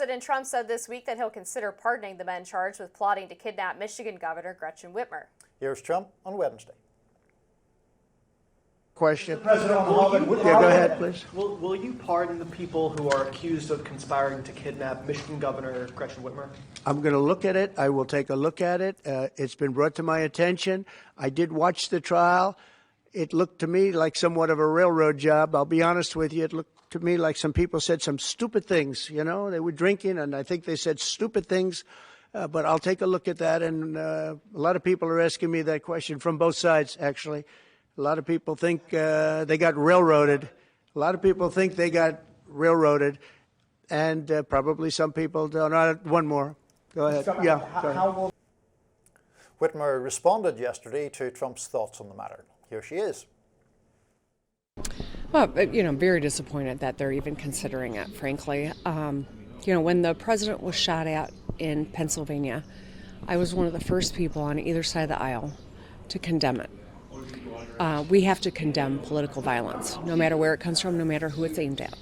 President Trump said this week that he'll consider pardoning the men charged with plotting to kidnap Michigan Governor Gretchen Whitmer. Here's Trump on Wednesday. Question. President, Yeah, go ahead, please. Will you pardon the people who are accused of conspiring to kidnap Michigan Governor Gretchen Whitmer? I'm going to look at it. I will take a look at it. It's been brought to my attention. I did watch the trial. It looked to me like somewhat of a railroad job. I'll be honest with you. It looked to me like some people said some stupid things. You know, they were drinking, and I think they said stupid things. But I'll take a look at that. And a lot of people are asking me that question from both sides, actually. A lot of people think they got railroaded. A lot of people think they got railroaded. And probably some people don't. One more. Go ahead. Yeah. Whitmer responded yesterday to Trump's thoughts on the matter. Here she is. Well, you know, very disappointed that they're even considering it, frankly. You know, when the president was shot at in Pennsylvania, I was one of the first people on either side of the aisle to condemn it. We have to condemn political violence, no matter where it comes from, no matter who it's aimed at.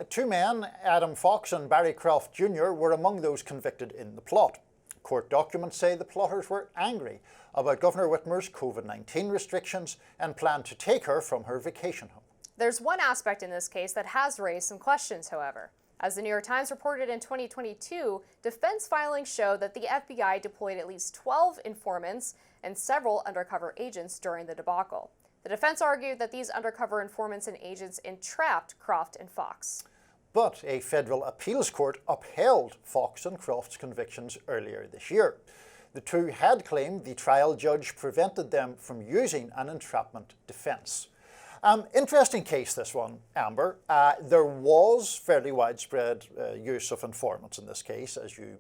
Two men, Adam Fox and Barry Croft Jr., were among those convicted in the plot. Court documents say the plotters were angry about Governor Whitmer's COVID-19 restrictions and planned to take her from her vacation home. There's one aspect in this case that has raised some questions, however. As the New York Times reported in 2022, defense filings show that the FBI deployed at least 12 informants and several undercover agents during the debacle. The defense argued that these undercover informants and agents entrapped Croft and Fox. But a federal appeals court upheld Fox and Croft's convictions earlier this year. The two had claimed the trial judge prevented them from using an entrapment defense. Interesting case, this one, Amber. There was fairly widespread use of informants in this case, as you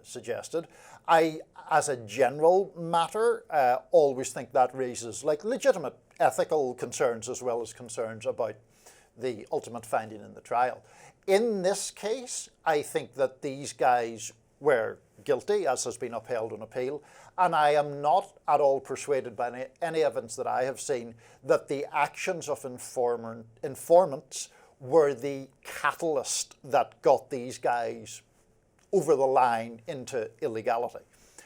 suggested. I, as a general matter, always think that raises legitimate ethical concerns as well as concerns about the ultimate finding in the trial. In this case, I think that these guys were guilty, as has been upheld on appeal, and I am not at all persuaded by any evidence that I have seen that the actions of informants were the catalyst that got these guys over the line into illegality.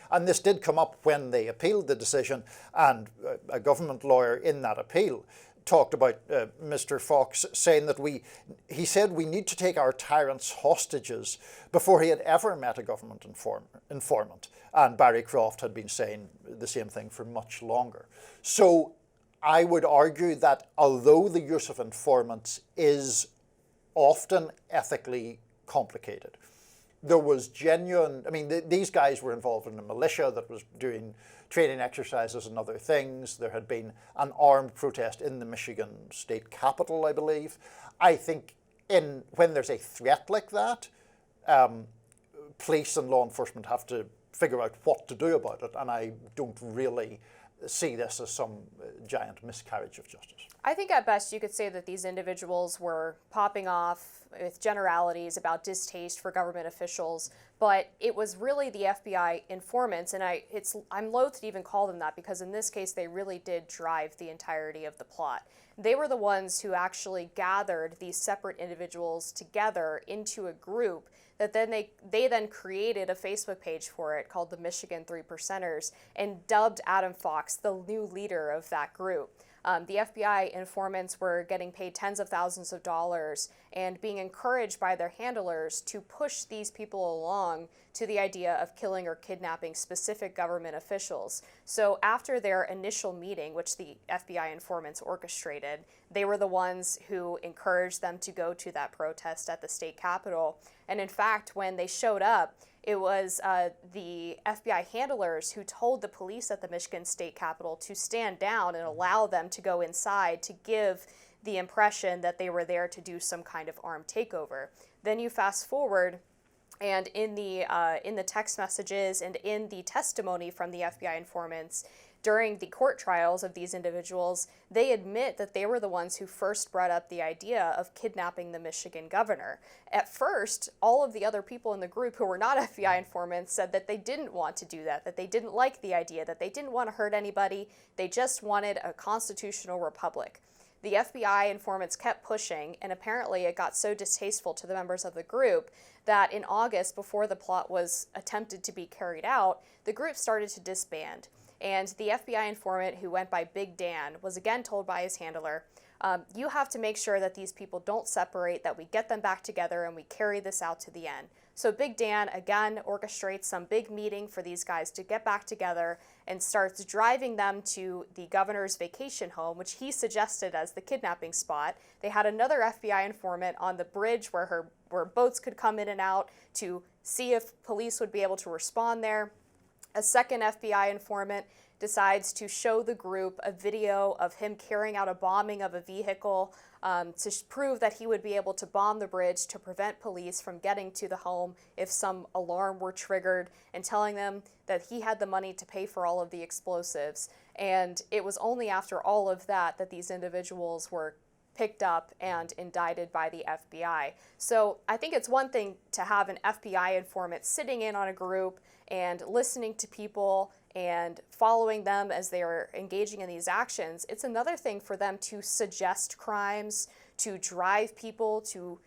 And this did come up when they appealed the decision, and a government lawyer in that appeal talked about Mr. Fox saying that he said we need to take our tyrants hostages before he had ever met a government informant. And Barry Croft had been saying the same thing for much longer. So I would argue that although the use of informants is often ethically complicated, there was genuine, these guys were involved in a militia that was doing training exercises and other things. There had been an armed protest in the Michigan state capitol, I believe. I think when there's a threat like that, police and law enforcement have to figure out what to do about it, and I don't really see this as some giant miscarriage of justice. I think at best you could say that these individuals were popping off with generalities about distaste for government officials, but it was really the FBI informants, and I'm loath to even call them that because in this case they really did drive the entirety of the plot. They were the ones who actually gathered these separate individuals together into a group that then they then created a Facebook page for it called the Michigan 3 Percenters and dubbed Adam Fox the new leader of that group. The FBI informants were getting paid tens of thousands of dollars and being encouraged by their handlers to push these people along to the idea of killing or kidnapping specific government officials. So after their initial meeting, which the FBI informants orchestrated, they were the ones who encouraged them to go to that protest at the state capitol. And in fact, when they showed up, it was the FBI handlers who told the police at the Michigan State Capitol to stand down and allow them to go inside to give the impression that they were there to do some kind of armed takeover. Then you fast forward, and in the text messages and in the testimony from the FBI informants during the court trials of these individuals, they admit that they were the ones who first brought up the idea of kidnapping the Michigan governor. At first, all of the other people in the group who were not FBI informants said that they didn't want to do that they didn't like the idea, that they didn't want to hurt anybody, they just wanted a constitutional republic. the FBI informants kept pushing, and apparently it got so distasteful to the members of the group that in August, before the plot was attempted to be carried out, the group started to disband. And the FBI informant, who went by Big Dan, was again told by his handler, you have to make sure that these people don't separate, that we get them back together and we carry this out to the end. So Big Dan again orchestrates some big meeting for these guys to get back together and starts driving them to the governor's vacation home, which he suggested as the kidnapping spot. They had another FBI informant on the bridge where boats could come in and out to see if police would be able to respond there. A second FBI informant decides to show the group a video of him carrying out a bombing of a vehicle to prove that he would be able to bomb the bridge to prevent police from getting to the home if some alarm were triggered, and telling them that he had the money to pay for all of the explosives. And it was only after all of that that these individuals were picked up and indicted by the FBI. So I think it's one thing to have an FBI informant sitting in on a group and listening to people and following them as they are engaging in these actions. It's another thing for them to suggest crimes, to drive people, to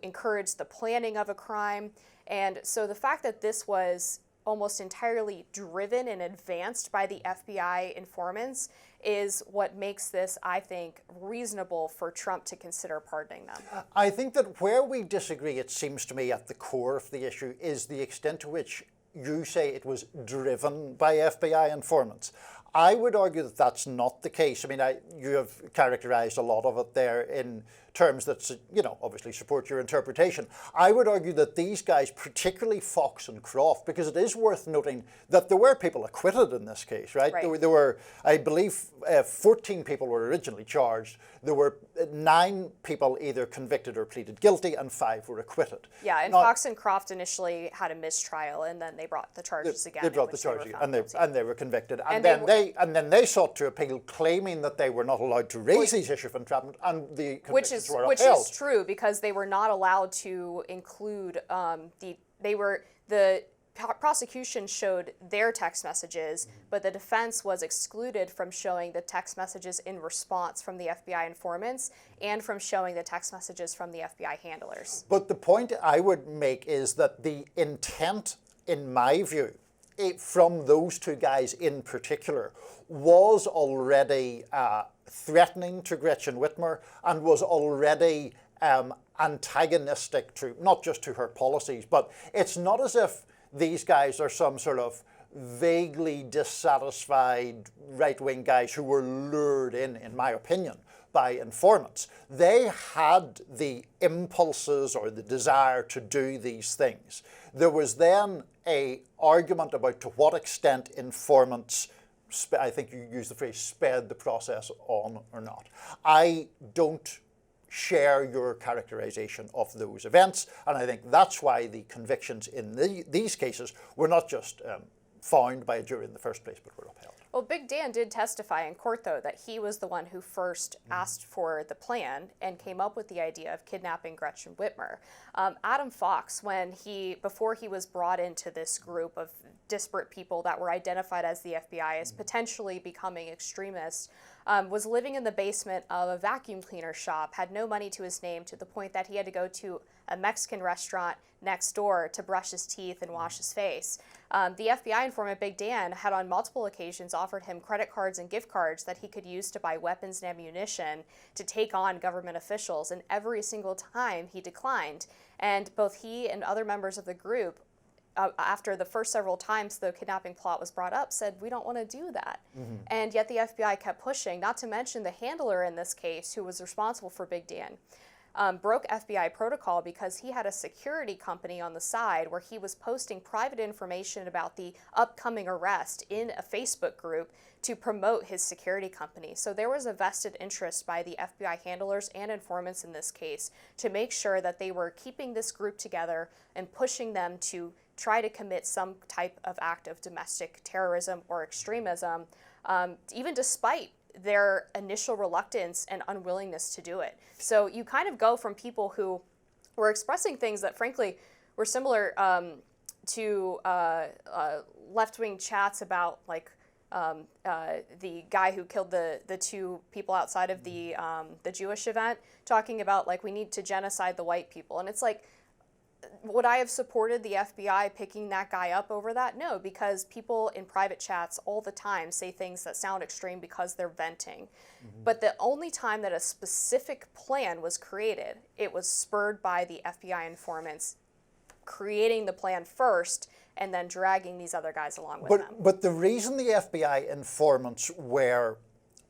encourage the planning of a crime. And so the fact that this was almost entirely driven and advanced by the FBI informants is what makes this, I think, reasonable for Trump to consider pardoning them. I think that where we disagree, it seems to me, at the core of the issue is the extent to which you say it was driven by FBI informants. I would argue that that's not the case. I mean, you have characterized a lot of it there in terms that, obviously support your interpretation. I would argue that these guys, particularly Fox and Croft, because it is worth noting that there were people acquitted in this case, right? There were, I believe, 14 people were originally charged. There were 9 people either convicted or pleaded guilty, and 5 were acquitted. Yeah, and Fox and Croft initially had a mistrial, and then they brought the charges again. They brought the charges again, and they were convicted. And then they sought to appeal, claiming that they were not allowed to raise these issues of entrapment, and the convictions were upheld. Which is true, because they were not allowed to include the prosecution showed their text messages, but the defense was excluded from showing the text messages in response from the FBI informants and from showing the text messages from the FBI handlers. But the point I would make is that the intent, in my view, from those two guys in particular, was already threatening to Gretchen Whitmer and was already antagonistic to, not just to her policies, but it's not as if these guys are some sort of vaguely dissatisfied right-wing guys who were lured in my opinion, by informants. They had the impulses or the desire to do these things. There was then an argument about to what extent informants, I think you used the phrase, sped the process on or not. I don't share your characterization of those events, and I think that's why the convictions in these cases were not just found by a jury in the first place, but were upheld. Well, Big Dan did testify in court, though, that he was the one who first asked for the plan and came up with the idea of kidnapping Gretchen Whitmer. Adam Fox, before he was brought into this group of disparate people that were identified as the FBI as potentially becoming extremists, was living in the basement of a vacuum cleaner shop, had no money to his name, to the point that he had to go to a Mexican restaurant next door to brush his teeth and wash his face. The FBI informant Big Dan had on multiple occasions offered him credit cards and gift cards that he could use to buy weapons and ammunition to take on government officials, and every single time he declined. And both he and other members of the group, after the first several times the kidnapping plot was brought up, said, we don't want to do that. And yet the FBI kept pushing, not to mention the handler in this case, who was responsible for Big Dan. Broke FBI protocol because he had a security company on the side where he was posting private information about the upcoming arrest in a Facebook group to promote his security company. So there was a vested interest by the FBI handlers and informants in this case to make sure that they were keeping this group together and pushing them to try to commit some type of act of domestic terrorism or extremism, even despite their initial reluctance and unwillingness to do it. So you kind of go from people who were expressing things that frankly were similar to left-wing chats about like the guy who killed the two people outside of the Jewish event, talking about like we need to genocide the white people, and it's like, would I have supported the FBI picking that guy up over that? No, because people in private chats all the time say things that sound extreme because they're venting. But the only time that a specific plan was created, it was spurred by the FBI informants creating the plan first and then dragging these other guys along with them. But the reason the FBI informants were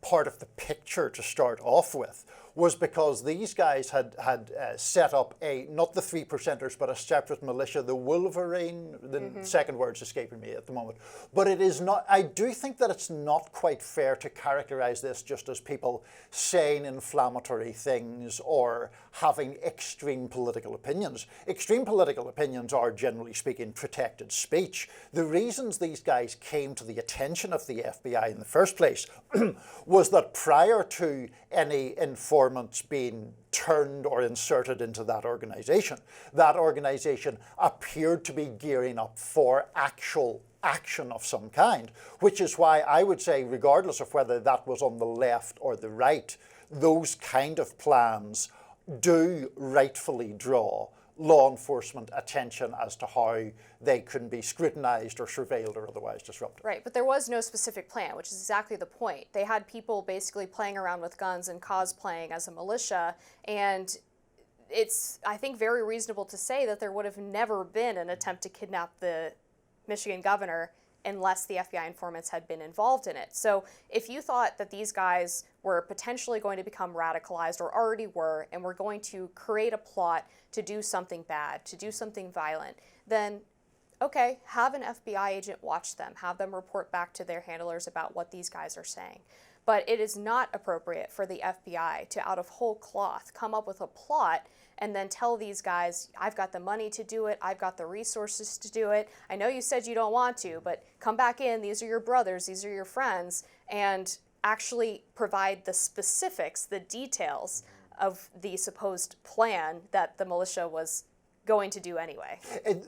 part of the picture to start off with was because these guys had set up not the 3%ers, but a separate militia, the Wolverine, the second word's escaping me at the moment. But it is not, I do think that it's not quite fair to characterize this just as people saying inflammatory things or having extreme political opinions. Extreme political opinions are, generally speaking, protected speech. The reasons these guys came to the attention of the FBI in the first place was that prior to any informants being turned or inserted into that organization appeared to be gearing up for actual action of some kind, which is why I would say, regardless of whether that was on the left or the right, those kind of plans do rightfully draw law enforcement attention as to how they can be scrutinized or surveilled or otherwise disrupted. Right, but there was no specific plan, which is exactly the point. They had people basically playing around with guns and cosplaying as a militia, and it's, I think, very reasonable to say that there would have never been an attempt to kidnap the Michigan governor unless the FBI informants had been involved in it. So if you thought that these guys were potentially going to become radicalized or already were, and were going to create a plot to do something bad, to do something violent, then okay, have an FBI agent watch them, have them report back to their handlers about what these guys are saying. But it is not appropriate for the FBI to, out of whole cloth, come up with a plot and then tell these guys, I've got the money to do it, I've got the resources to do it. I know you said you don't want to, but come back in, these are your brothers, these are your friends, and actually provide the specifics, the details of the supposed plan that the militia was going to do anyway.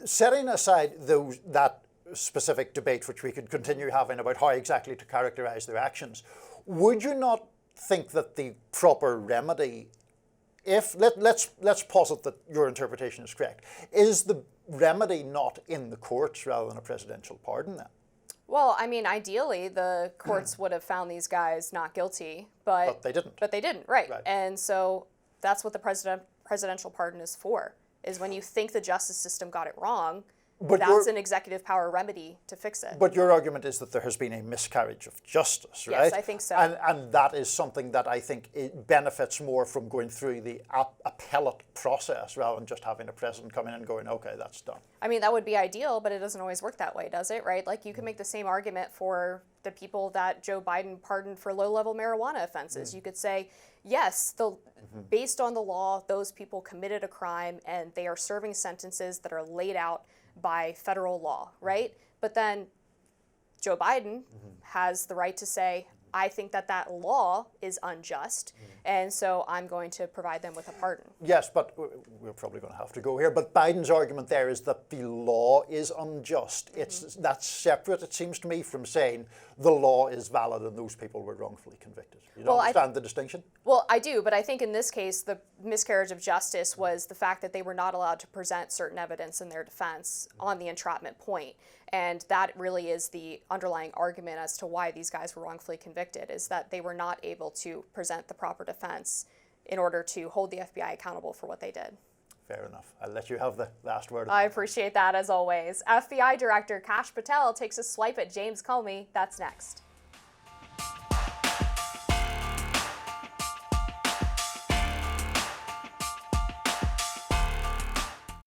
Setting aside that specific debate, which we could continue having about how exactly to characterize their actions, would you not think that the proper remedy, if let's posit that your interpretation is correct, is the remedy not in the courts rather than a presidential pardon then? Well, I mean, ideally, the courts would have found these guys not guilty, but they didn't. But they didn't, right? And so that's what the presidential pardon is for. Is when you think the justice system got it wrong, that's an executive power remedy to fix it. But your argument is that there has been a miscarriage of justice, right? Yes, I think so. And that is something that I think it benefits more from going through the appellate process rather than just having a president come in and going, okay, that's done. I mean, that would be ideal, but it doesn't always work that way, does it, right? Like, you can make the same argument for the people that Joe Biden pardoned for low-level marijuana offenses. You could say, yes, based on the law, those people committed a crime and they are serving sentences that are laid out by federal law, right? But then Joe Biden has the right to say, I think that that law is unjust, and so I'm going to provide them with a pardon. Yes, but we're probably going to have to go here. But Biden's argument there is that the law is unjust. That's separate, it seems to me, from saying the law is valid and those people were wrongfully convicted. You don't understand the distinction? Well, I do, but I think in this case, the miscarriage of justice was the fact that they were not allowed to present certain evidence in their defense on the entrapment point. And that really is the underlying argument as to why these guys were wrongfully convicted, is that they were not able to present the proper defense in order to hold the FBI accountable for what they did. Fair enough. I'll let you have the last word. I appreciate that, as always. FBI Director Kash Patel takes a swipe at James Comey. That's next.